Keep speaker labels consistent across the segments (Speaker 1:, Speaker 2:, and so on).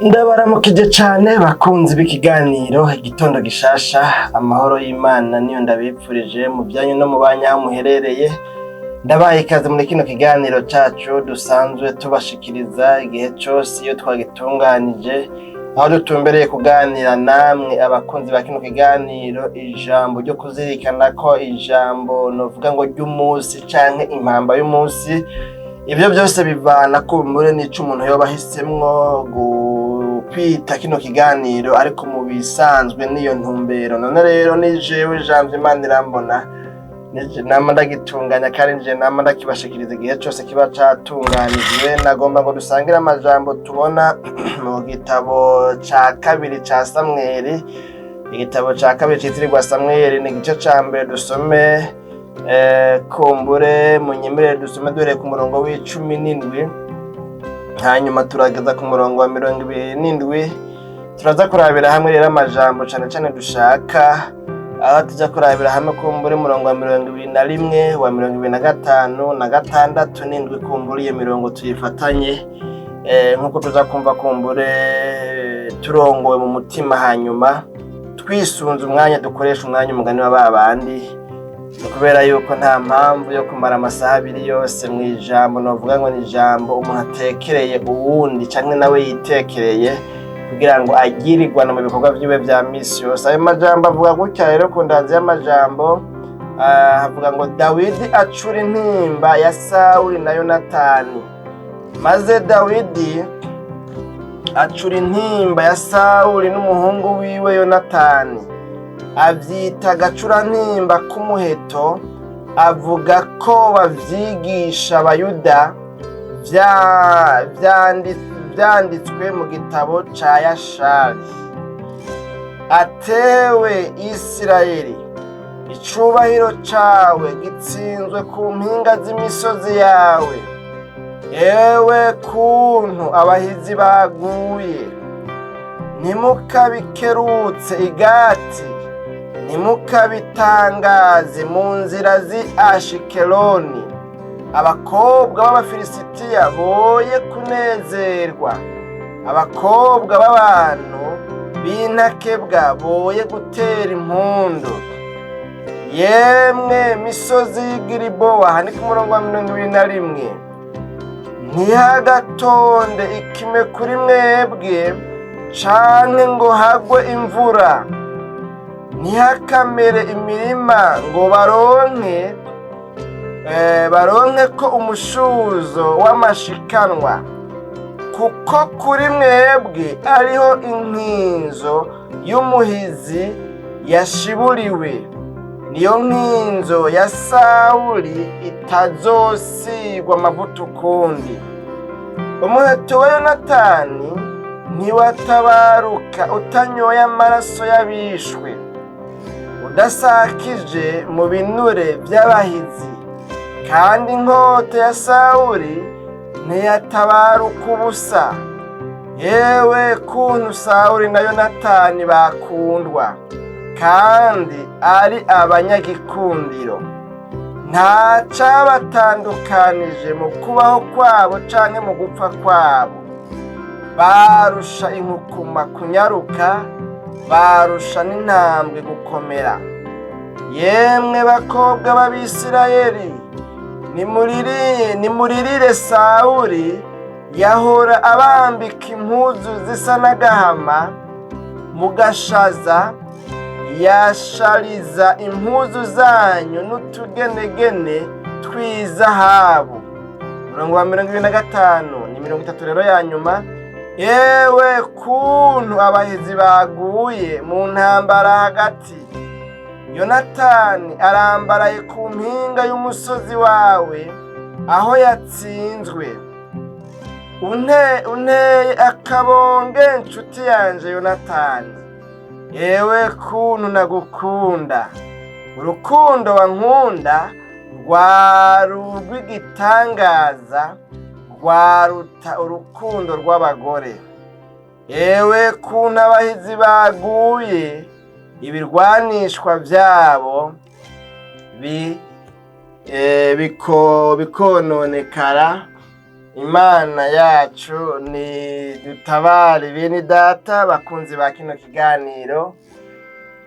Speaker 1: Ndabaramukije cane bakunzi b'ikiganiro igitondo gishasha, amahoro y'Imana niyo ndabipfurije mu byanyu no mu banyaho muherereye. Ndabaye ikaze muri kino kiganiro cacu dusanzwe tubashikiriza igihe cose iyo twagitunganije, aho dutumbereye kuganira namwe abakunzi ba kino kiganiro ijambo ryo kuzirikana ko ijambo novuga ngo ry'umunsi canke impamba y'umunsi. Ivyo byose bivana kumbure n'ico umuntu yoba ahisemwo kwita kino kiganiro, ariko mu bisanzwe niyo ntumbero. None rero ni jewe Janvier Imana irambona, nama ndagitunganya kandi nje nama ndakibashikiriza igihe cose kiba catunganijwe. Nagomba ngo dusangire amajambo tubona mu gitabo ca kabiri ca Samweli. Igitabo ca kabiri citirirwa Samweli ni igice ca mbere dusome kumbure munyemerere dusome duhereye ku murongo w'17, hanyuma turageza ku murongo wa 27. Turaza kurabira hamwe rero amajambo cane cane dushaka, aho tuja kurabira hamwe kumbure murongo wa 21, wa 25 na 6 n'indwi. Kumbure iyo mirongo tuyifatanye nkuko tuza kumva kumbure turongowe mu mutima, hanyuma twisunze umwanya dukoresha umwanya umugani wa babandi, kubera yuko nta mpamvu yo kumara amasaha abiri yose mu ijambo. Novuga ngo ni ijambo umuntu atekereye uwundi canke nawe yitekereye kugira ngo agirirwana mu bikorwa vyiwe vya misi yose. Ayo majambo avuga gutya rero ku ndazi y'amajambo, havuga ngo Dawidi acura intimba ya Sawuli na Yonatani. Maze Dawidi acura intimba ya Sawuli n'umuhungu wiwe Yonatani, avyita agacurantimba k'umuheto, avuga ko bavyigisha abayuda, vyanditswe mu gitabo ca Yashari. Atewe Isirayeli, icubahiro cawe gitsinzwe ku mpinga z'imisozi yawe. Ewe kuntu abahizi baguye, ntimukabikerutse igati, ntimukabitangaze mu nzira z'i Ashikeloni. Abakobwa b'Abafilisitiya boye kunezerwa, abakobwa b'abantu b'intakebwa boye gutera impundu. Yemwe misozi y'i Gilibowa, aha ni ku murongo wa 21, ntihagatonde ikime kuri mwebwe canke ngo hagwe imvura, ntihakamere imirima ngo baronke ko umushuzo w'amashikanwa, kuko kuri mwebwe ariho inkinzo y'umuhizi yashiburiwe, niyo nkinzo ya Sawuli itazosigwa amavuta ukundi. Umuheto wa Yonatani ntiwatabaruka utanyoye amaraso y'abishwe, udasakije mu binure by'abahizi, kandi inkota ya Sawuli ntiyatabaruka ubusa. Yewe kuntu Sawuli na Yonatani bakundwa kandi ari abanyagikundiro, nta cabatandukanije mu kubaho kwabo canke mu gupfa kwabo. Barusha inkukuma kunyaruka, barusha n'intambwe gukomera. Yemwe bakobwa b'Abisirayeli, nimuririre Sawuli, yahora abambika impuzu zisa n'agahama, mugashaza yashariza impuzu zanyu n'utugenegene tw'izahabu. Murongo wa 25 ni 30 rero ya nyuma. Yewe kuntu abahizi baguye mu ntambara hagati, Yonatani arambaraye ku mpinga y'umusozi wawe aho yatsinzwe. Unteye akabonge nshuti yanje Yonatani, yewe kuntu nagukunda. Urukundo wankunda rwari urw'igitangaza, rwaruta urukundo rw'abagore. Yewe kuntu abahizi baguye, ibirwanishwa vyabo bikononekara, Imana yacu ni dutabare bene data bakunzi ba kino kiganiro.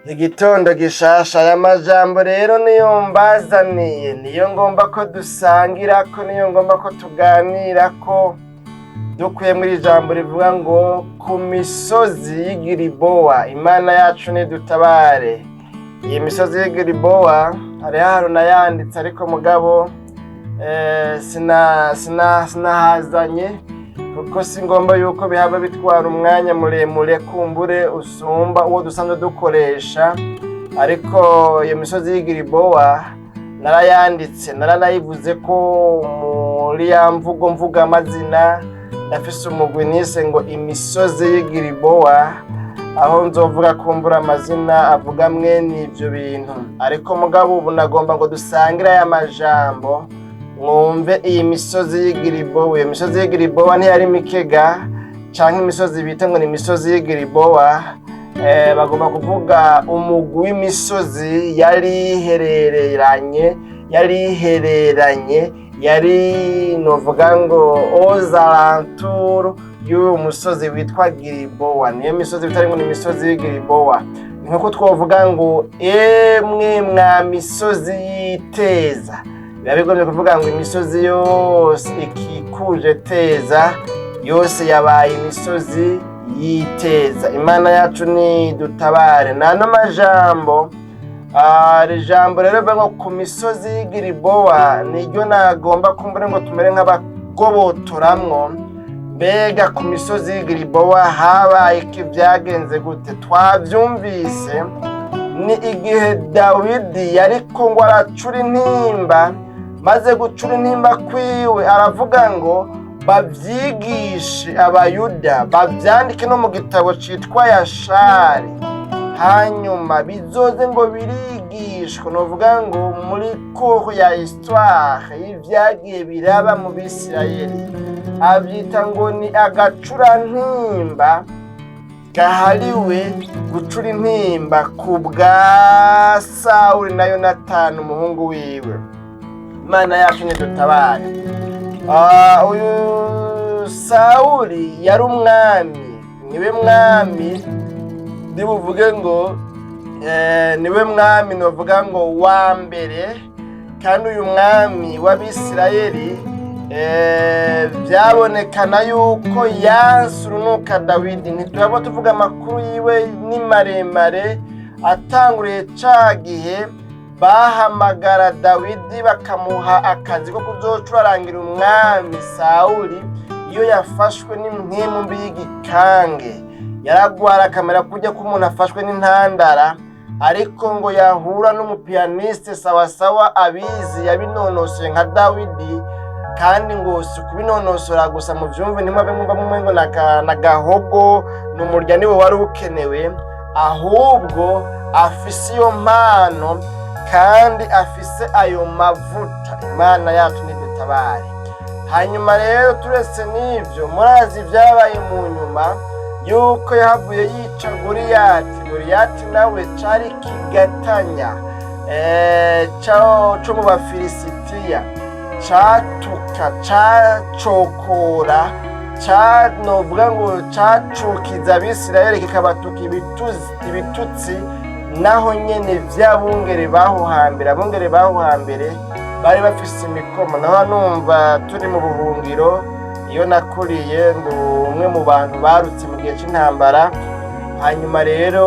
Speaker 1: Igitondo gishasha, aya majambo rero niyo mbazaniye, niyo ngomba ko dusangirako, niyo ngomba ko tuganirako, dukuye muri ijambo rivuga ngo ku misozi y'Igilibowa. Imana yacu ni dutabare. Iyi misozi y'Igilibowa hariho ahantu nayanditse ariko mugabo sinahazanye kuko si ngomba yuko bihaba bitwara umwanya muremure kumbure usumba uwo dusanzwe dukoresha, ariko iyo misozi y'Igilibowa narayanditse, naranayivuze ko muri ya mvuga amazina ndafise umugwi nise ngo imisozi y'Igilibowa, aho nzovuga kumbura amazina avuga mwene ivyo bintu. Ariko mugabo ubu nagomba ngo dusangire aya majambo mwumve iyi misozi y'Igilibowa. Iyo misozi y'Igilibowa ntiyari Mikega canke imisozi bita ngo ni imisozi y'Igilibowa, bagomba kuvuga umugwi w'imisozi yari novuga ngo aux alentours y'uwo musozi witwa Gilibowa. Niyo misozi bitari ngo ni imisozi y'Igilibowa. Ni nkuko twovuga ngo emwe mwa misozi y'iteza, biba bigombye kuvuga ngo imisozi yose ikikuje Teza yose yabaye imisozi y'iteza. Imana yacu ni dutabare. Nano majambo ijambo rero bivuga ngo ku misozi y'Igilibowa niryo nagomba kumbure ngo tumere nk'abagobotoramwo. Mbega ku misozi y'Igilibowa habaye iki, vyagenze gute? Twavyumvise ni igihe Dawidi yariko ngo aracura intimba, maze gucura intimba kwiwe aravuga ngo bavyigishe Abayuda, bavyandike no mu gitabo citwa Yashari, hanyuma bizoze ngo birigishwe, novuga ngo muri cours ya histoire y'ivyagiye biraba mu Bisirayeli. Avyita ngo ni agacurantimba gahariwe gucura intimba ku bwa Sawuli na Yonatani umuhungu wiwe. Imana yacu ni dutabare. Uyu Sawuli yari umwami, niwe mwami ndibuvuge ngo niwe mwami novuga ngo wa mbere, kandi uyu mwami w'Abisirayeli byabonekana yuko yanse urunuka Dawidi. Ntituyabo tuvuga amakuru yiwe ni maremare, atanguriye ca gihe bahamagara Dawidi bakamuha akazi ko kuzocurarangira umwami Sawuli iyo yafashwe n'impwemu mbi y'igikange. Yaragwara akamera kujya ko umuntu afashwe n'intandara, ariko ngo yahura n'umupianiste sawasawa abizi yabinonosoye nka Dawidi, kandi ngo si kubinonosora gusa mu vyumve ntimabe mwumva mumwengo na gahogo n'umurya niwe wari ukenewe, ahubwo afise iyo mpano kandi afise ayo mavuta. Imana yacu ni dutabare. Hanyuma rero turetse n'ivyo, murazi vyabaye mu nyuma yuko yahavuye yica Goliyati nawe cari kigatanya co mu Bafilisitiya, catuka cacokora novuga ngo cacukiza Abisirayeli, kikabatuka ibitutsi. Naho nyene vy'abungere baho hambere, abungere baho hambere bari bafise imikomo. Naho numva turi mu buhungiro, iyo nakuriye ndi umwe mu bantu barutse mu gihe c'intambara. Hanyuma rero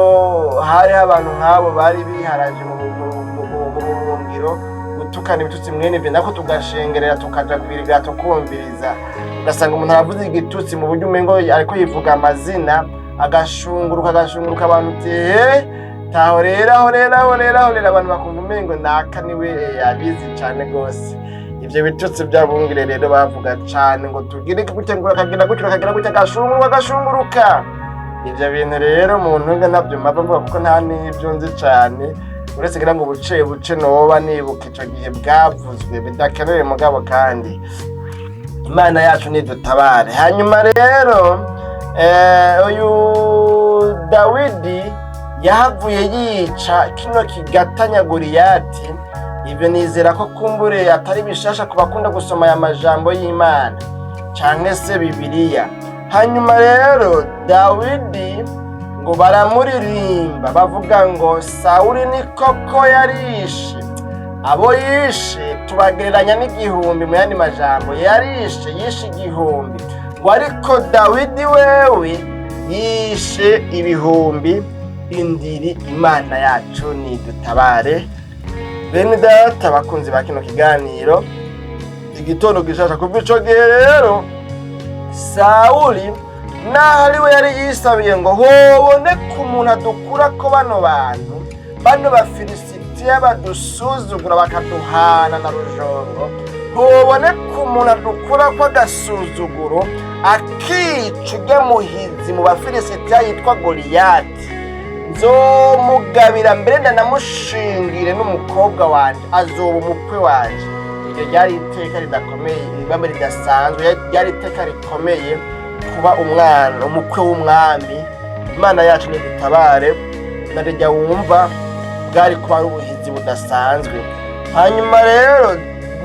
Speaker 1: hariho abantu nk'abo bari biharaje mu buhungiro gutukana ibitutsi mwene ivyo, nako tugashengerera tukaja kwirigara tukumviriza, ugasanga umuntu aravuze igitutsi mu buryo umengo ariko yivuga amazina, agashunguruka abantu uti taho rero abantu bakumva umengo naka niwe abizi cane gose. Ivyo bitutsi vy'abungere rero bavuga cane ngo tugire gutengura kagira gutya agashunguruka. Ivyo bintu rero umuntu nge navyo mbavuga kuko nta n'ivyo nzi cane, uretse kugira ngo buce noba nibuka ico gihe bwavuzwe bidakenewe mugabo, kandi Imana yacu ni dutabare. Hanyuma rero uyu Dawidi yahavuye yica kino kigatanya Goliyati. Ibyo nizera ko kumbure atari bishasha ku bakunda gusoma aya majambo y'Imana. canke se Bibiliya. Hanyuma rero Dawidi ngo baramuririmba bavuga ngo Sawuli ni koko yarishe abo yishe, tubagereranya n'igihumbi mu yandi majambo, yishe igihumbi, ngo ariko Dawidi wewe yishe ibihumbi indiri. Imana yacu nidutabare. Bene data bakunzi ba kino kiganiro igitondo gishasha, kuva ico gihe rero Sawuli naho ari we yari yisabiye ngo hoboneka umuntu adukura ko bano bafilisitiya badusuzugura bakaduhana na rujongo, hoboneka umuntu adukura ko agasuzuguro akica ujya muhizi mu bafilisitiya yitwa Goliyati, nzomugabira mbere ndanamushingire n'umukobwa wanje azoba umukwe wanje. Iryo ryari iteka ridakomeye, ibambe ridasanzwe, ryari iteka rikomeye kuba umukwe w'umwami. Imana yacu nidutabare. Narijya wumva bwari kuba ari ubuhizi budasanzwe. Hanyuma rero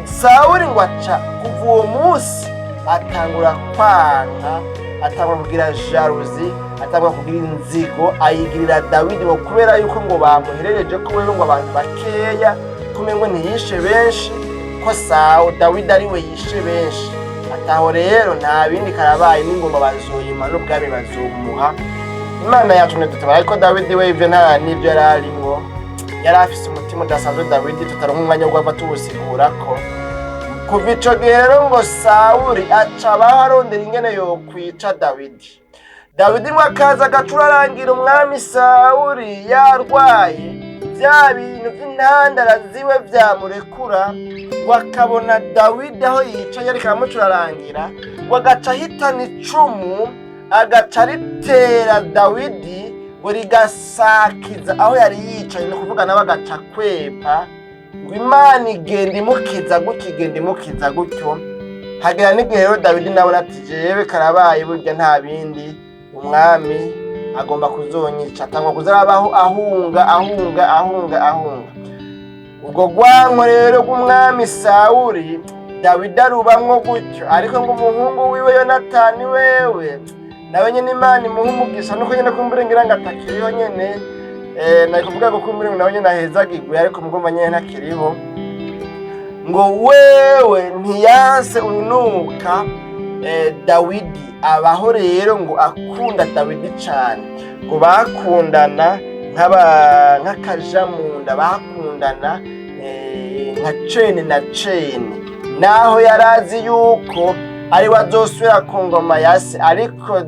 Speaker 1: Sawuli ngo aca kuva uwo munsi atangura kwanga, atangura kugira jaruzi, atangura kugira inzigo ayigirira Dawidi, ngo kubera yuko ngo bamuherereje ko wewe ngo abantu bakeya, kumengo ntiyishe benshi, ko Dawidi ari we yishe benshi. Ataho rero nta bindi karabaye, n'ingoma bazoyima n'ubwami bazomuha. Imana yacu nidutabare. Ariko Dawidi we ivyo nta n'ivyo yari arimwo, yari afise umutima udasanzwe Dawidi, tutaronka umwanya wo guhava tuwusigurako. Kuva ico gihe rero ngo Sawuli aca baharondera ingene yokwica Dawidi. Dawidi ngo akaza agacurarangira umwami Sawuli yarwaye, vya bintu vy'intandara ziwe vyamurekura, wakabona Dawidi aho yicaye ariko aramucurarangira, wagaca ahitana icumu agaca aritera Dawidi ngo rigasakiza aho yari yicaye, no kuvuga nawe agaca kwepa, ngo Imana igenda imukiza gutyo. Hagera n'igihe rero Dawidi nawe ati jewe karabaye, burya nta bindi, umwami agomba kuzonyica, atangwa kuzarabaho ahunga. Ubwo gwanko rero rw'umwami Sawuli Dawidi arubamwo gutyo. Ariko ngo umuhungu wiwe Yonatani wewe nawe nyene Imana imuha umugisha, nuko nyene kumburengira ngo atakiriho nyene, nari kuvuga ko kumburengira nawe nyene ahezagirwe, ariko mugomba nyene ntakiriho. Ngo wewe ntiyanse urunuka Dawidi, abaho rero ngo akunda Dawidi cane, ngo bakundana nk'akaja munda, bakundana nka cene na cene, naho yarazi yuko ari wazosubira ku ngoma ya se. Ariko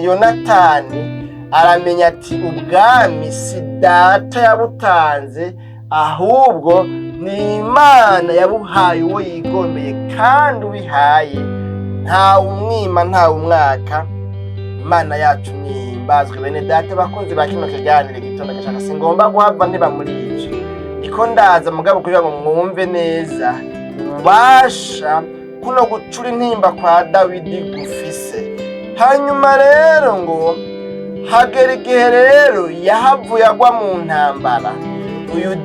Speaker 1: Yonatani aramenya ati ubwami si data yabutanze, ahubwo ni Imana yabuhaye uwo yigomeye, kandi uwihaye nta umwima nta umwaka. Imana yacu nihimbazwe. Bene data bakunzi ba kino kiganiro gitondo gashaka, singomba guhava ntiba muri ico, iko ndaza mugabo kugira ngo mwumve neza ubasha kuno gucura intimba kwa Dawidi gufise. Hanyuma rero ngo hagera igihe rero yahavuye agwa mu ntambara, uyu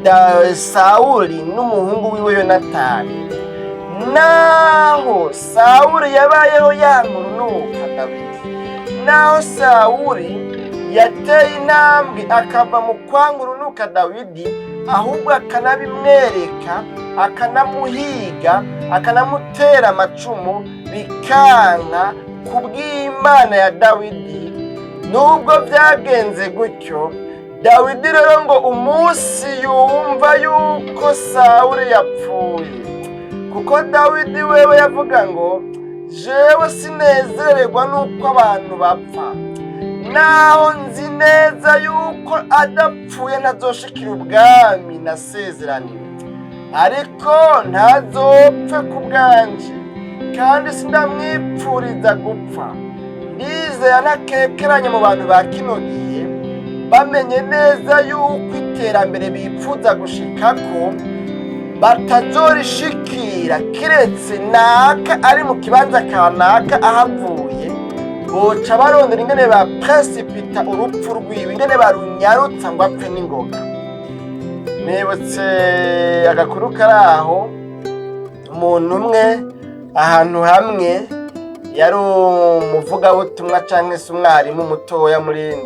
Speaker 1: Sawuli n'umuhungu wiwe Yonatani. Naho Sawuli yabayeho yankurunuka Dawidi, naho Sawuli yateye intambwe akava mu kwangurunuka Dawidi, ahubwo akanabimwereka, akanamuhiga, akanamutera amacumu, bikanka kubw'Imana ya Dawidi. Nubwo byagenze gutyo, Dawidi rero ngo umunsi yumva yuko Sawuli yapfuye, kuko Dawidi wewe yavuga ngo jewe sinezererwa nuko abantu bapfa, naho nzi neza yuko adapfuye ntazoshikira ubwami nasezeraniwe, ariko ntazopfe ku bwanje, kandi sindamwipfuriza gupfa. Ndizera ntakekeranye mu bantu ba kino gihe, bamenye neza yuko iterambere bipfuza gushikako batazorishikira kiretse naka ari mu kibanza kanaka ahavuye, boca barondera ingene ba precipita urupfu rwiwe, ingene barunyarutsa ngo apfe n'ingoga. Nibutse agakuru karaho, umuntu umwe ahantu hamwe yari umuvugabutumwa canke se umwarimu mutoya muri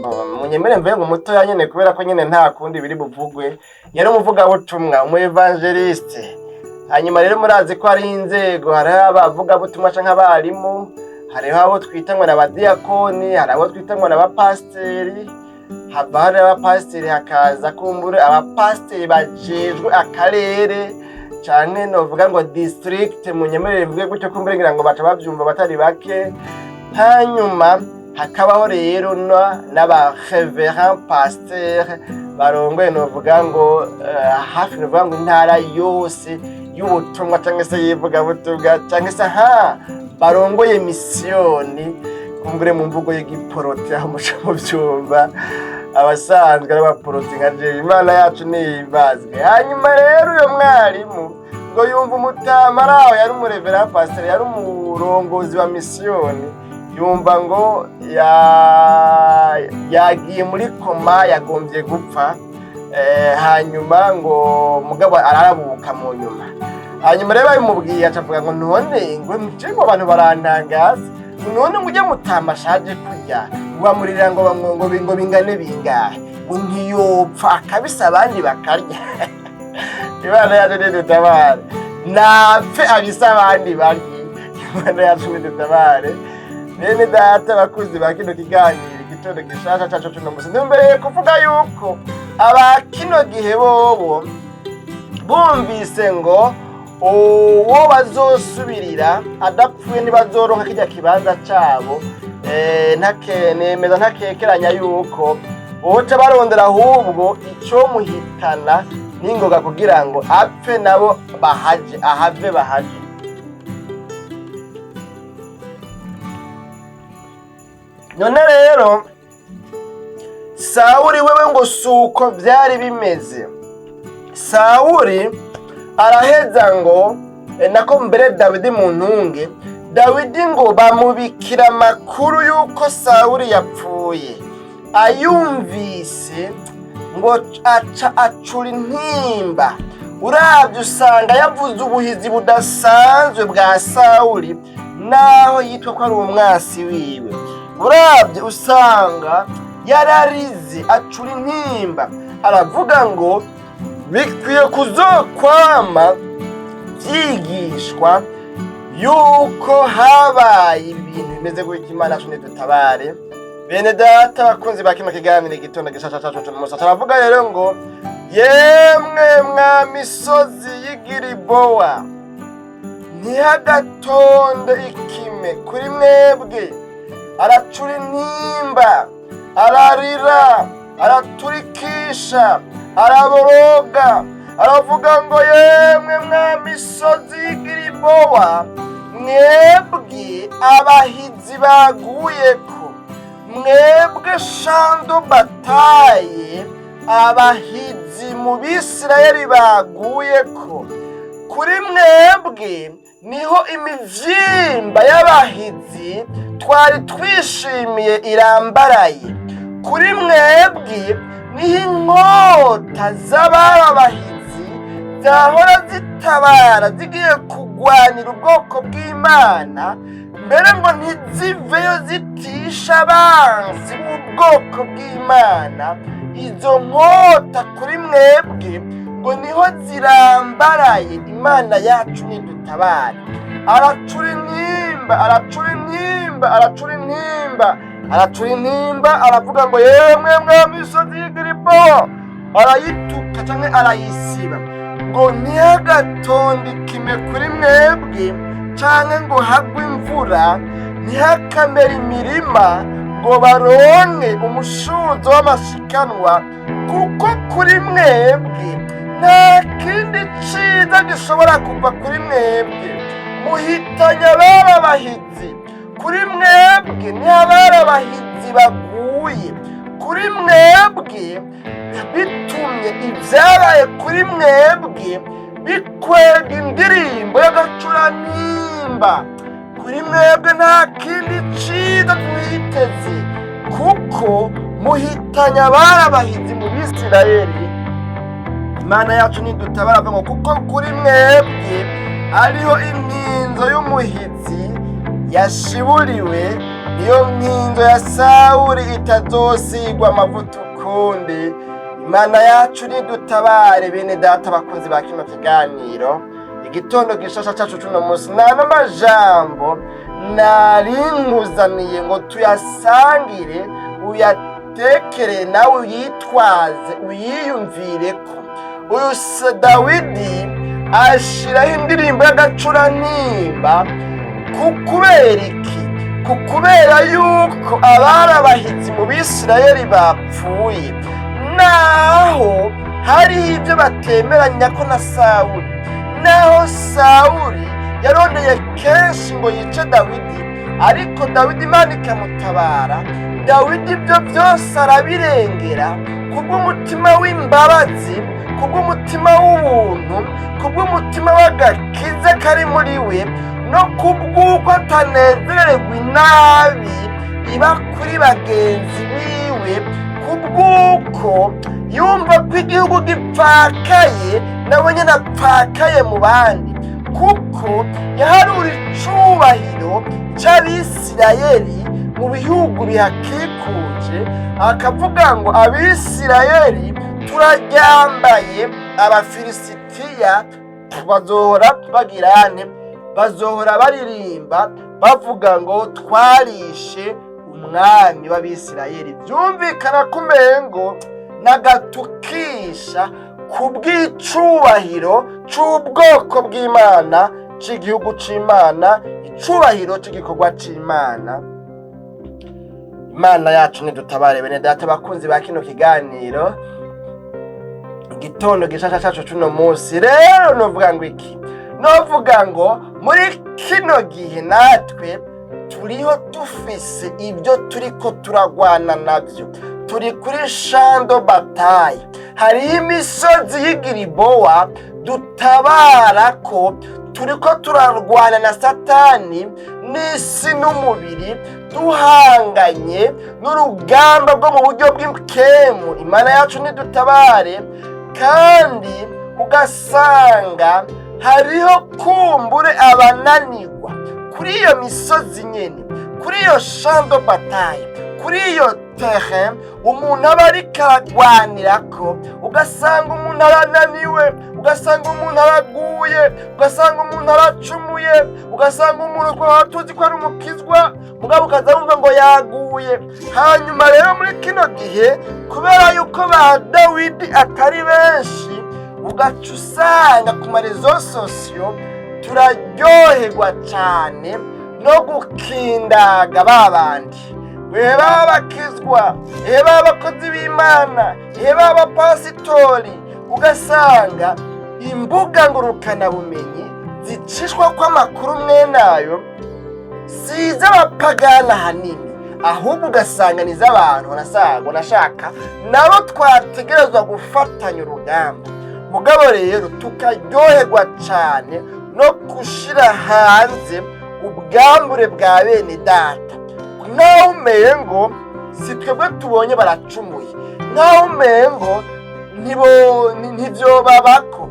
Speaker 1: munyemere mvuye ngo mutoya nyene kubera ko nyene nta kundi biri buvugwe, yari umuvugabutumwa umu evangeliste. Hanyuma rero murazi ko hari inzego, hariho abavugabutumwa canke abarimu, hariho abo twita ngo n'abadiyakoni, hari abo twita ngo n'abapasiteri, hava hari abapasiteri hakaza kumbure abapasiteri bajejwe akarere canke novuga ngo district munyemerere bivuge gutyo kumbure ngira ngo baca bavyumva batari bake. Hanyuma hakabaho rero n'aba reverend pasteur barongoye novuga ngo hafi novuga ngo intara yose y'ubutumwa canke se yivugabutumwa canke se barongoye misiyoni kumbure mu mvugo y'igiporoti aho muca mu vyumva abasanzwe ari abaporoti nka jewe Imana yacu niyibazwe. Hanyuma rero uyo mwarimu ngo yumva umutama araho yari umurevera pastor yari umurongozi wa misiyoni, yumva ngo yagiye muri koma yagombye gupfa. Hanyuma ngo mugabo ararabuka mu nyuma. Hanyuma rero babimubwiye acavuga ngo none ngo mcego abantu barantangaza, none ngo ujye mutama ashaje kurya bamurira ngo bingane bingahe ngo ntiyopfa akabisa abandi bakarya. Imana yacu nidutabare, napfe abisa abandi barye. Imana yacu nidutabare. Bene data bakuzi ba kino kiganiro igitondo gishasha cacu cuno musi, ntumbereye kuvuga yuko aba kino gihe bobo bumvise ngo uwo bazosubirira adapfuye ntibazoronka kirya kibanza cabo. Nemeza ntakekeranya yuko boca barondera ahubwo ico muhitana n'ingoga kugira ngo apfe nabo ahave bahaje. None rero Sawuli wewe ngo suko vyari bimeze. Sawuli araheza ngo nako mbere Dawidi mu ntunge, Dawidi ngo bamubikira amakuru yuko Sawuli yapfuye. Ayumvise ngo aca acura intimba. Uravye usanga yavuze ubuhizi budasanzwe bwa Sawuli naho yitwa ko ari umwasi wiwe. Uravye usanga yararize acura intimba, aravuga ngo bikwiye kuzokwama vyigishwa yuko habaye ibintu bimeze gutya. Imana yacu nidutabare. Bene data bakunzi ba kino kiganiro igitondo gishasha cacu cuno musi, aravuga rero ngo yemwe mwa misozi y'Igilibowa ntihagatonde ikime kuri mwebwe. Aracura intimba, ararira, araturikisha, araboroga, aravuga ngo yemwe mwa misozi y'Igilibowa mwebwe abahizi baguyeko, mwebwe shando bataye abahizi mu Bisirayeli baguyeko, kuri mwebwe niho imivyimba y'abahizi twari twishimiye irambaraye, kuri mwebwe niho inkota z'abahizi zahora zitabara zigiye kugwanira ubwoko bw'Imana, mbere ngo ntiziveyo zitisha abansi b'ubwoko bw'Imana. Izo nkota kuri mwebwe ngo niho zirambaraye. Imana yacu nidutabare. Aracura intimba, aracura intimba, aracura intimba, aracura intimba, aravuga ngo yemwe mwa misozi y'Igilibowa, arayituka canke arayisiba ngo ntihagatonde ikime kuri mwebwe canke ngo hagwe imvura, ntihakamere imirima ngo baronke umushuzo w'amashikanwa, kuko kuri mwebwe nta kindi ciza gishobora kuva kuri mwebwe. Muhitanye abari abahizi, kuri mwebwe niho abari abahizi baguye, kuri mwebwe bitumye ivyabaye kuri mwebwe bikwega indirimbo y'agacurantimba. Kuri mwebwe nta kindi ciza twiteze, kuko muhitanye abari abahizi mu Bisirayeli. Imana yacu nidutabara ngo kuko kuri mwebwe ariho inkinzo y'umuhizi yashiburiwe, niyo nkinzo ya Sawuli itazosigwa amavuta ukundi. Imana yacu nidutabare bene data bakunzi ba kino kiganiro. Igitondo gishasha cacu cuno munsi nta n'amajambo narinkuzaniye ngo tuyasangire, uyatekere nawe uyitwaze uyiyumvireko. Uyu Dawidi ashiraho indirimbo y'agacurantimba kubera iki? Kubera yuko abari abahizi mu Bisirayeli bapfuye, naho hariho ibyo batemeranya ko na Sawuli, naho Sawuli yarondeye kenshi ngo yice Dawidi, ariko Dawidi Imana ikamutabara. Dawidi ibyo byose arabirengera kubw'umutima w'imbabazi, kubw'umutima w'ubuntu, kubw'umutima w'agakiza kari muri we, no kubw'uko atanezererwa inabi iba kuri bagenzi biwe, kubw'uko yumva ko igihugu gipfakaye nawe nyine apfakaye mu bandi, kuko yaharura icubahiro c'Abisirayeli mu bihugu bihakikuje, akavuga ngo Abisirayeli turaryambaye, Abafilisitiya bazohora bagirane, bazohora baririmba bavuga ngo twarishe umwami w'Abisirayeli. Byumvikana kumengo nagatukisha kubw'icubahiro c'ubwoko bw'Imana, c'igihugu c'Imana, icubahiro c'igikorwa c'Imana. Imana yacu nidutabare bene data bakunzi ba kino kiganiro. Igitondo gishasha cacu cuno munsi rero novuga ngo iki? Novuga ngo muri kino gihe natwe turiho dufise ibyo turiko turagwana navyo, turi kuri shando bataye. Hariho imisozi y'Igilibowa dutabarako, turiko turarwana na Satani n'isi n'umubiri, duhanganye n'urugamba rwo mu buryo bw'ikemu. Imana yacu nidutabare. Kandi ugasanga hariho kumbure abananirwa kuri iyo misozi nyene, kuri iyo shando bataye, kuri iyo terrain umuntu aba ariko aragwanirako, ugasanga umuntu arananiwe, ugasanga umuntu araguye, ugasanga umuntu aracumuye, ugasanga umuntu kwa tuzi ko ari umukizwa mugabo ukaza wumva ngo yaguye. Hanyuma rero muri kino gihe kubera yuko ba Dawidi atari benshi, ugaca usanga ku marezo sosiyo turaryoherwa cane no gukindaga babandi, baba bakizwa, baba abakozi b'Imana, baba abapasitori. Ugasanga imbuga ngurukana bumenyi zicishwa kw'amakuru mwenayo si iz'abapagana hanini, ahubwo ugasanga ni iz'abantu nashaka nabo twategerezwa gufatanya urugamba. Mugabo rero tukaryoherwa cane no gushira hanze ubwambure bwa bene data, nkaho umengo si twebwe tubonye baracumuye, nkaho umengo ntibyo babako,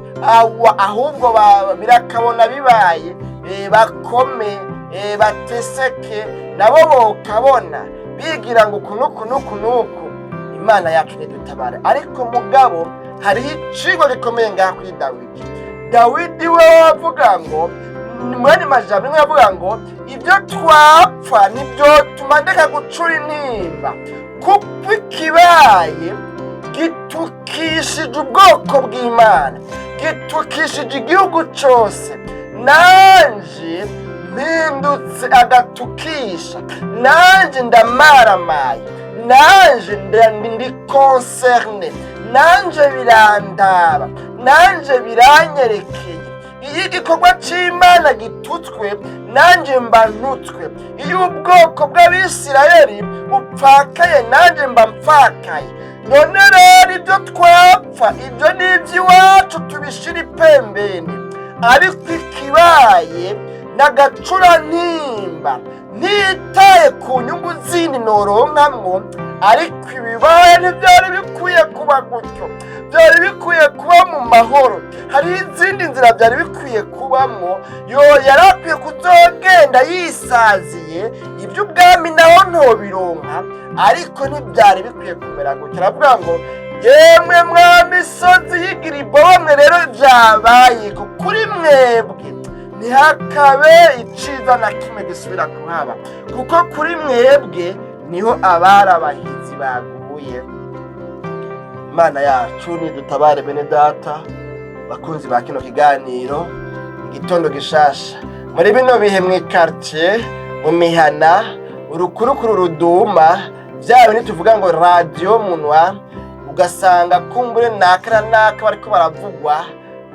Speaker 1: ahubwo birakabona bibaye bakome bateseke, nabo bokabona bigira ngo kunuku. Imana yacu nidutabare. Ariko mugabo hariho icigwa gikomeye ngaha kuri Dawidi. Dawidi we wavuga ngo mwene majambo yavuga ngo ibyo twapfa nibyo tumandeka gucura intimba, kuko ikibaye gitukishije ubwoko bw'Imana, gitukishije igihugu cose. Nanje mpindutse agatukisha, nanje ndamaramaye, nanje ndi concerne, nanje birandaba, nanje biranyerekeye. Iyo igikorwa c'Imana gitutswe nanje mba ntutswe, iyo ubwoko bw'Abisirayeli bupfakaye nanje mba mpfakaye. None rero ibyo twapfa ibyo ni iby'iwacu tubishira ipembeni, ariko ikibaye n'agacurantimba ntitaye ku nyungu zindi noronkamwo, ariko ibibaye ntibyari bikwiye kuba gutyo, byari bikwiye kuba mu mahoro. Hari izindi nzira byari bikwiye kubamo, yari akwiye kuzogenda yisaziye iby'ubwami naho ntobironka, ariko ntibyari bikwiye kumera gutyo. Aravuga ngo yemwe mwa misozi y'Igilibowa mwe rero byabaye ko kuri mwebwe ntihakabe iciza na kimwe gisubira kuhaba, kuko kuri mwebwe niho abari abahizi baguye. Imana yacu nidutabare bene data bakunzi ba kino kiganiro igitondo gishasha. Muri bino bihe mw'ikartier, mu mihana, urukurukuru ruduma, bya bintu tuvuga ngo radio munwa, ugasanga kumbure naka bariko baravugwa,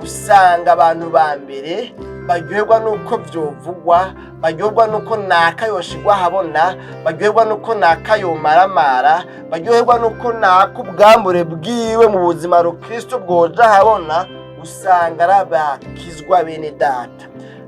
Speaker 1: usanga abantu ba mbere baryoherwa nuko vyovugwa, baryoherwa nuko naka yoshigwa habona, baryoherwa nuko naka yomaramara, baryoherwa nuko naka ubwambure bwiwe mu buzima rukristo bwoja habona, usanga arabakizwa bene data.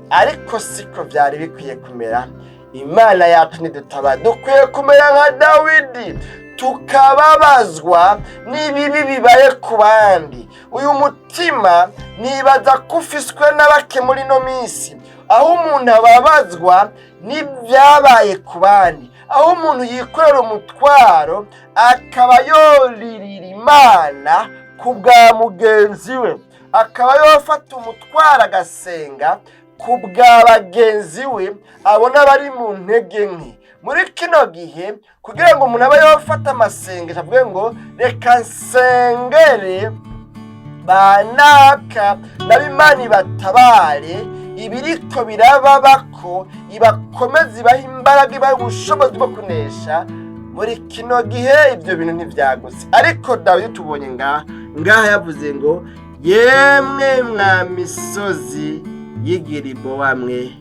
Speaker 1: Ariko siko vyari bikwiye kumera. Imana yacu nidutaba dukwiye kumera nka Dawidi, tukababazwa n'ibibi bibaye ku bandi. Uyu mutima nibaza kufiswe n'abake muri no minsi, aho umuntu ababazwa n'ibyabaye ku bandi, aho umuntu yikorera umutwaro akaba yoririra Imana ku bwa mugenzi we, akaba yofata umutwaro agasenga ku bwa bagenzi we abona bari mu ntege nke. Muri kino gihe kugira ngo umuntu abe yofata amasengesho avuge ngo reka nsengere banaka n'Imana ibatabare, ibiriko birababako ibakomeze ibaha imbaraga, ibaha ubushobozi bwo kunesha, muri kino gihe ibyo bintu ntivyagutse. Ariko Dawidi tubonye ngaha yavuze ngo yemwe mwa misozi y'Igilibowa mwe,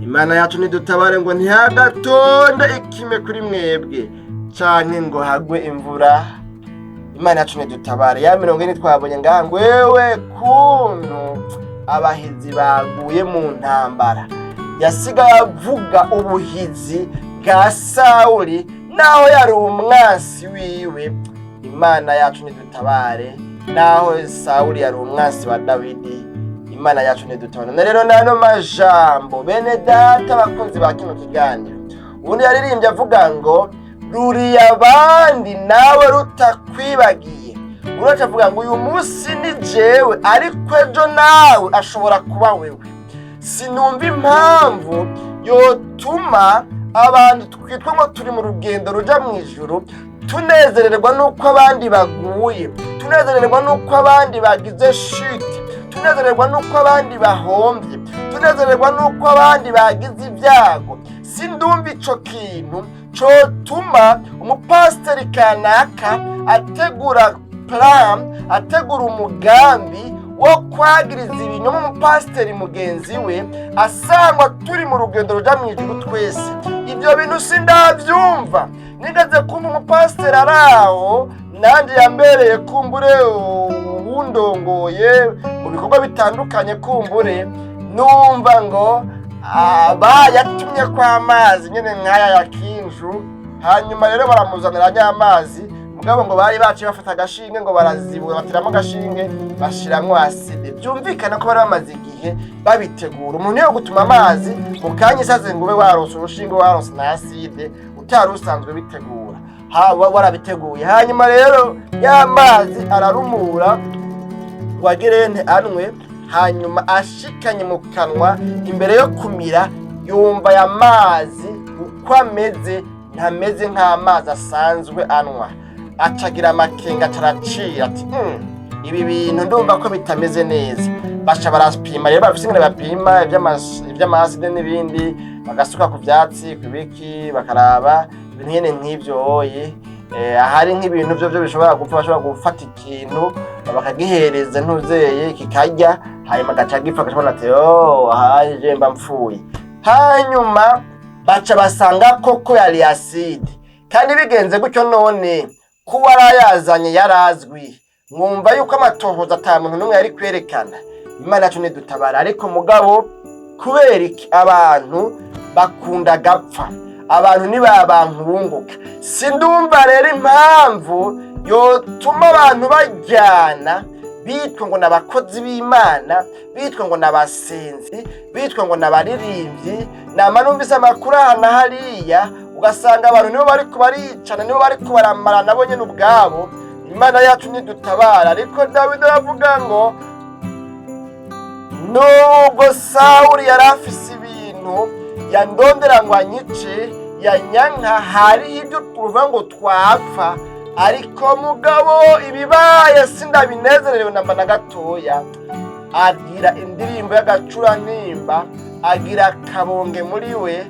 Speaker 1: Imana yacu nidutabare ngo ntihagatonde ikime kuri mwebwe canke ngo hagwe imvura. Imana yacu nidutabare. Ya 40 twabonye ngaha ngo wewe kuntu abahizi baguye mu ntambara, yasigaye avuga ubuhizi bwa Sawuli naho yari umwansi wiwe. Imana yacu nidutabare, naho Sawuli yari umwansi wa Dawidi. Imana yacu nidutabare. Na rero nano majambo bene data bakunzi ba kino kiganiro, ubundi yaririmbye avuga ngo ruri abandi nawe rutakwibagiye. Uraca avuga ngo uyu munsi ni jewe, ariko ejo nawe ashobora kuba wewe. Sinumva impamvu yotuma abantu twitwa ngo turi mu rugendo ruja mu ijuru tunezererwa nuko abandi baguye, tunezererwa nuko abandi bagize shite, tunezererwa nuko abandi bahombye, tunezererwa nuko abandi bagize ibyago. Sindumva ico kintu cotuma umupasiteri kanaka ategura plan, ategura umugambi wo kwagiriza ibinyoma umupasiteri mugenzi we, asangwa turi mu rugendo ruja mu ijuru twese. Ibyo bintu sindavyumva. Nigeze kumva umupasiteri araho nanje yambereye kumbure wundongoye mu bikorwa bitandukanye, kumbure numva ngo yatumye kwa amazi nyene nkaya ya Kinju, hanyuma rero baramuzanira nyamazi, mugabo ngo bari baciye bafata agashinge ngo barazibura, batiramo agashinge bashiramwo acide. Byumvikana ko bari bamaze igihe babitegura. Umuntu yo gutuma amazi mu kanya isaze ngo ube waronse urushinge, waronse na acide utari usanzwe bitegura, warabiteguye. Hanyuma rero y'amazi ararumura ngo agirente anwe, hanyuma ashikanye mu kanwa, imbere yo kumira yumva ya mazi uko ameze ntameze nk'amazi asanzwe anwa. Acagira amakenga, ataracira ati ibi bintu ndumva ko bitameze neza. Basha barapima rero, bafise ingene bapima ivy'amaside n'ibindi, bagasuka ku vyatsi kubiki, bakaraba ibintu nyene nk'ivyo oye. Ahari nk'ibintu byo bishobora gupfa, bashobora gufata ikintu bakagihereza ntuzeye kikarya, hanyuma gaca gipfa, gashobora ati haje mba mpfuye. Hanyuma baca basanga koko yari acide, kandi bigenze gutyo none kuba arayazanye yarazwi. Mwumva yuko amatohoza ata muntu n'umwe yari kwerekana. Imana yacu nidutabara. Ariko mugabo kubera iki abantu bakunda gapfa, abantu ntibabankunguka. Sindumva rero impamvu yotuma abantu bajyana bitwa ngo n'abakozi b'Imana, bitwa ngo n'abasenzi, bitwa ngo n'abaririmbyi. Nama numvise amakuru aha hariya ugasanga abantu nibo bari kubaricana, nibo bari kubaramara nabo nyene ubwabo. Imana yacu nidutabara. Ariko Dawidi aravuga ngo nubwo Sawuli yari afise ibintu yandondera ngo anyice, yanyanka, hari ibyo tuvuga ngo twapfa, ariko mugabo ibibaye sindabinezerewe namba na gatoya. Agira indirimbo y'agacurantimba, agira akabonge muri we,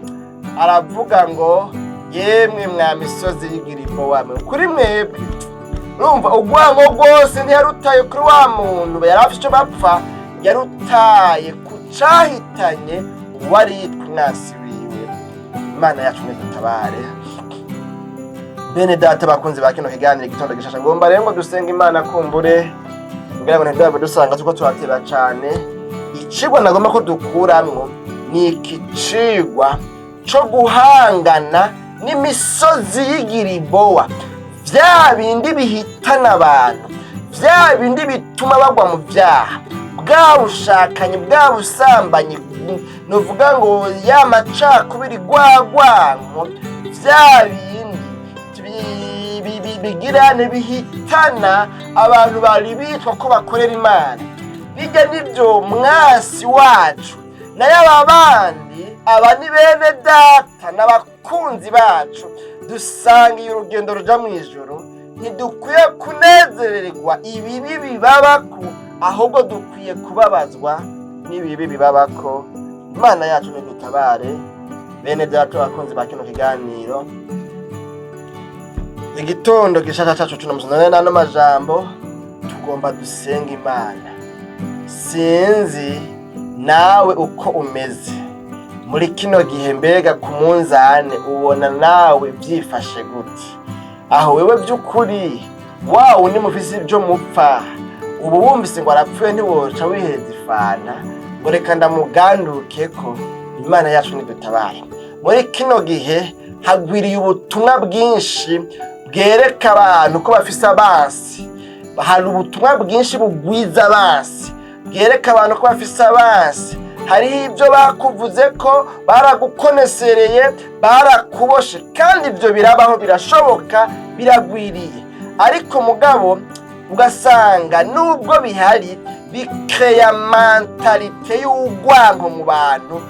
Speaker 1: aravuga ngo yemwe mwa misozi y'Igilibowa kuri mwebwe. Urumva ugwango rwose ntiyarutaye kuri wa muntu yari afite icyo bapfa, yarutaye ku cahitanye uwari yitwa umwansi wiwe. Imana yacu nidutabare. Bene data bakunzi ba kino kiganiro igitondo gishasha, ngomba rero ngo dusenga Imana kumbure kugira ngo ntiduhave dusanga tuko turatera cyane. Icigwa nagomba ko dukuramwo ni ikicigwa co guhangana n'imisozi y'Igilibowa, vya bindi bihitana abantu, vya bindi bituma bagwa mu vyaha, bwa bushakanye, bwa busambanyi, novuga ngo ya macakubiri, gwagwanko, vya bindi bigirane bihitana abantu bari bitwa ko bakorera Imana. Bijya nivyo mwasi wacu naye aba bandi, aba ni bene data n'abakunzi bacu dusangiye urugendo ruja mu ijuru. Ntidukwiye kunezererwa ibibi bibabako, ahubwo dukwiye kubabazwa n'ibibi bibabako. Imana yacu nidutabare. Bene data bakunzi ba kino kiganiro, igitondo gishasha cacu tunamusonane n'ano majambo, tugomba dusenga Imana. Sinzi nawe uko umeze muri kino gihe, mbega ku munzane ubona nawe byifashe gute? Aho wewe by'ukuri wawe ni mufisi ibyo mupfa, ubu wumvise ngo arapfuye ntiwoca wiheza ifana ngo reka ndamuganduke ko. Imana yacu nidutabare. Muri kino gihe hagwiriye ubutumwa bwinshi bwereka abantu ko bafise abansi. Hari ubutumwa bwinshi bugwiza abansi bwereka abantu ko bafise abansi. Hari ibyo bakuvuze ko baragukonesereye, barakuboshe, kandi ibyo birabaho, birashoboka, biragwiriye. Ariko mugabo ugasanga nubwo bihari bikeya mentalite y'ugwanko mu bantu,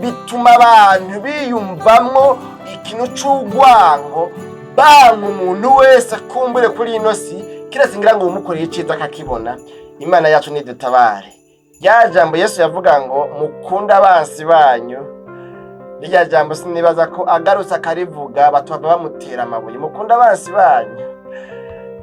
Speaker 1: bituma abantu biyumvamwo ikintu c'ugwanko, bantu umuntu wese kumbure kuri ino si kirasingira ngo umukoreye iciza akakibona. Imana yacu nidutabare. Rya jambo Yesu yavuga ngo mukunda abansi banyu, rya jambo sinibaza ko agarutse akarivuga batwaba bamutera amabuye. Mukunda abansi banyu.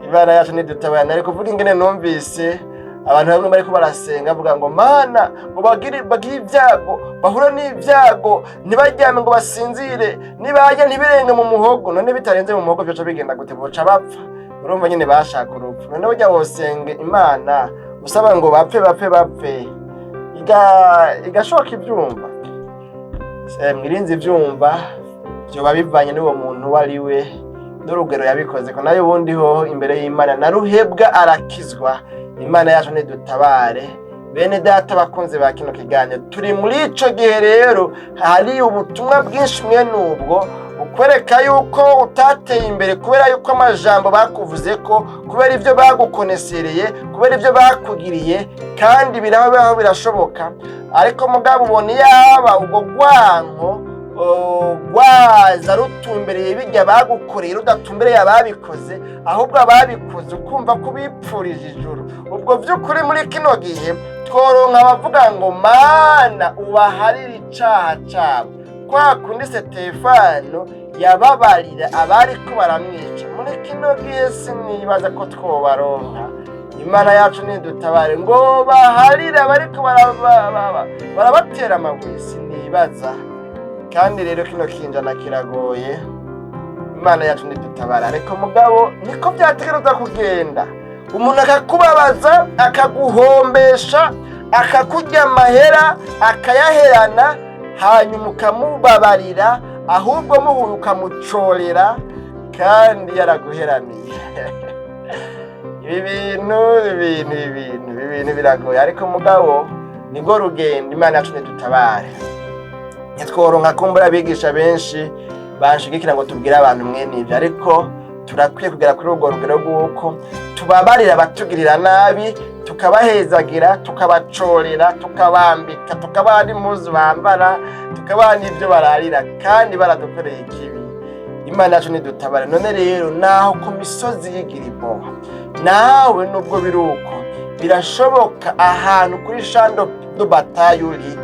Speaker 1: Imana yacu nidutabare. Nari kuvuga ingene numvise abantu bamwe bariko barasenga bavuga ngo Mana ngo bagire ibyago, bahura n'ibyago, ntibaryame ngo basinzire, nibajya ntibirenge mu muhogo. None bitarenze mu muhogo byoca bigenda gute? Boca bapfa. Urumva nyine bashaka urupfu. None burya wosenge Imana usaba ngo bapfe igashoka ibyumva. Mwirinzi ibyumva byoba bivanye n'uwo muntu wari we n'urugero yabikoze ko. Nayo ubundi hoho imbere y'Imana naruhebwa arakizwa. Imana yacu nidutabare. Bene data bakunze ba kino kiganiro, turi muri ico gihe rero hari ubutumwa bwinshi mwe nubwo ukwereka yuko utateye imbere kubera yuko amajambo bakuvuze ko, kubera ivyo bagukonesereye, kubera ivyo bakugiriye, kandi birabaho, birashoboka. Ariko mugabo ubona yaba ubwo gwanko gwaza rutumbereye bijya bagukoreye rudatumbereye ababikoze, ahubwo ababikoze ukumva kubipfurije ijuru. Ubwo vy'ukuri muri kino gihe tworonka abavuga ngo Mana ubaharire icaha cabo, kwa kundi Stefano yababarira abariko baramwica. Muri kino gihe sinibaza ko twobaronka. Imana yacu nidutabare ngo baharire abariko barabatera amabuye, sinibaza. Kandi rero kino kinjana kiragoye. Imana yacu nidutabara. Ariko mugabo niko byategerezwa kugenda. Umuntu akakubabaza, akaguhombesha, akakurya amahera, akayaherana, hanyuma ukamubabarira, ahubwo muhuye ukamucorera kandi yaraguheraniye. Ibi bintu biragoye, ariko mugabo nibwo rugendo Imana yacu nidutabare. Ntitworonka kumbura abigisha benshi banshigikira ngo tubwire abantu mwene ibyo, ariko turakwiye kugera kuri urwo rugero rw'uko tubabarira abatugirira nabi, tukabahezagira, tukabacorera, tukabambika, tukabaha n'impuzu bambara, tukabaha n'ibyo bararira kandi baradukoreye ikibi. Imana yacu nidutabare. None rero naho ku misozi y'Igilibowa, nawe nubwo biruko birashoboka ahantu kuri shando do batayuri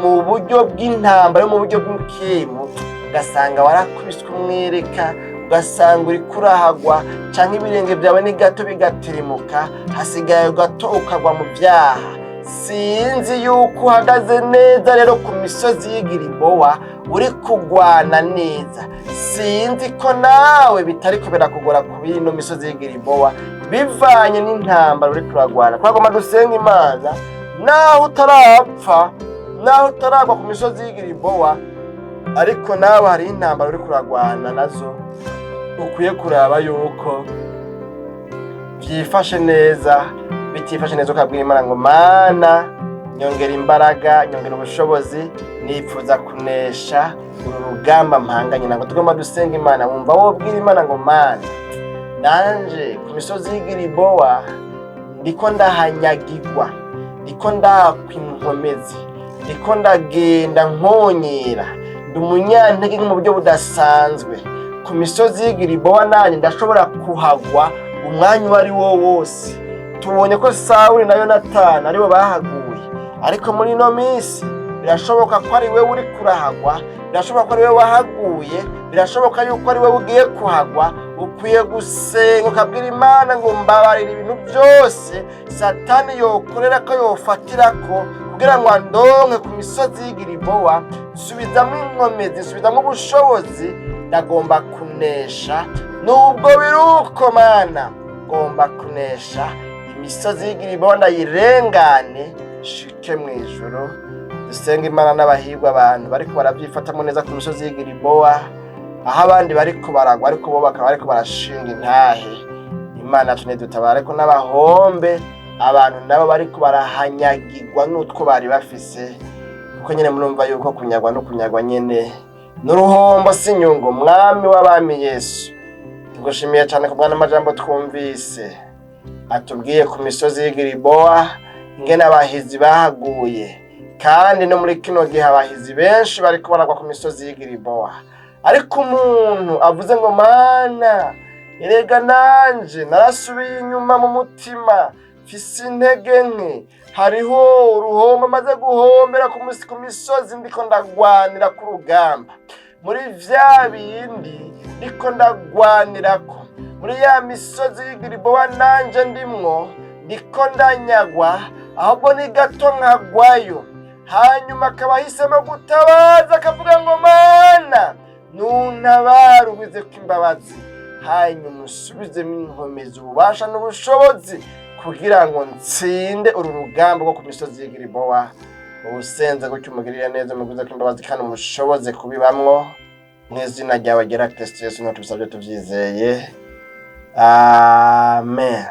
Speaker 1: mu buryo bw'intambara, mu buryo bw'ukemu, ugasanga warakubiswe umwereka, ugasanga uri kurahagwa, canke ibirenge byawe ni gato bigatirimuka, hasigaye gato ukagwa mu byaha. Sinzi yuko uhagaze neza rero ku misozi y'Igilibowa uri kugwana neza. Sinzi ko nawe bitariko birakugora ku bino misozi y'Igilibowa bivanye n'intambara uri kuragwana. Twagomba dusenga Imana naho utarapfa, naho utaragwa ku misozi y'Igilibowa, ariko nawe hari intambara uri kuragwana nazo, ukwiye kuraba yuko byifashe neza. Bitifashe neza ukabwira Imana ngo Mana nyongera imbaraga, nyongera ubushobozi, nipfuza kunesha uru rugamba mpanganye nabwo. Tugomba dusenga Imana. Wumva wobwira Imana ngo Mana, nanje ku misozi y'Igilibowa ndiko ndahanyagirwa, ndiko ndakwa inkomezi, ndiko ndagenda nkonyera, ndi umunyantege mu buryo budasanzwe. Ku misozi y'Igilibowa nanje ndashobora kuhagwa umwanya uwo ari wo wose. Tubonye ko Sawuli na Yonatani aribo bahaguye, ariko muri ino minsi birashoboka ko ari we uri kurahagwa, birashoboka ko ari we wahaguye, birashoboka yuko ari we ugiye kuhagwa. Ukwiye gusenga ukabwira Imana ngo mbabarira ibintu byose Satani yokorera ko yofatirako kugira ngo andonke ku misozi y'Igilibowa. Nsubizamo inkomezi, nsubizamo ubushobozi, ndagomba kunesha. Nubwo biruko Mana, ngomba kunesha imisozi y'Igilibowa ndayirengane shike mu ijuru. Dusenga Imana n'abahirwa abantu bariko barabyifatamo neza ku misozi y'Igilibowa, aho abandi bariko baragwa ariko bo bakaba bariko barashinga intahe. Imana yacu nidutabare. Ariko n'abahombe, abantu nabo bariko barahanyagirwa n'utwo bari bafise, kuko nyene murumva yuko kunyagwa no kunyagwa nyene n'uruhombo si inyungu. Mwami w'abami Yesu, tugushimiye cyane ku bwana amajambo twumvise atubwiye ku misozi y'Igilibowa ingene abahizi bahaguye, kandi no muri kino gihe abahizi benshi bariko baragwa ku misozi y'Igilibowa. Ariko umuntu avuze ngo Mana, erega nanje narasubiye inyuma mu mutima, mfise intege nke, hariho uruhombo maze guhombera ku misozi ndiko ndagwanira ku rugamba, muri vya bindi ndiko ndagwanirako, muri ya misozi y'Igilibowa nanje ndimwo ndiko ndanyagwa, ahubwo ni gato nkagwayo. Hanyuma akaba ahisemo gutabaza akavuga ngo Mana nuntabare ubize ko imbabazi, hanyuma usubizemo inkomezi, ububasha n'ubushobozi kugira ngo ntsinde uru rugamba rwo ku misozi y'Igilibowa. Ubusenze gutyo umugirire neza, umuguze ko imbabazi kandi umushoboze kubibamwo. Mu izina ryawe ryera Kristo Yesu, no tubisabye tuvyizeye. Amen.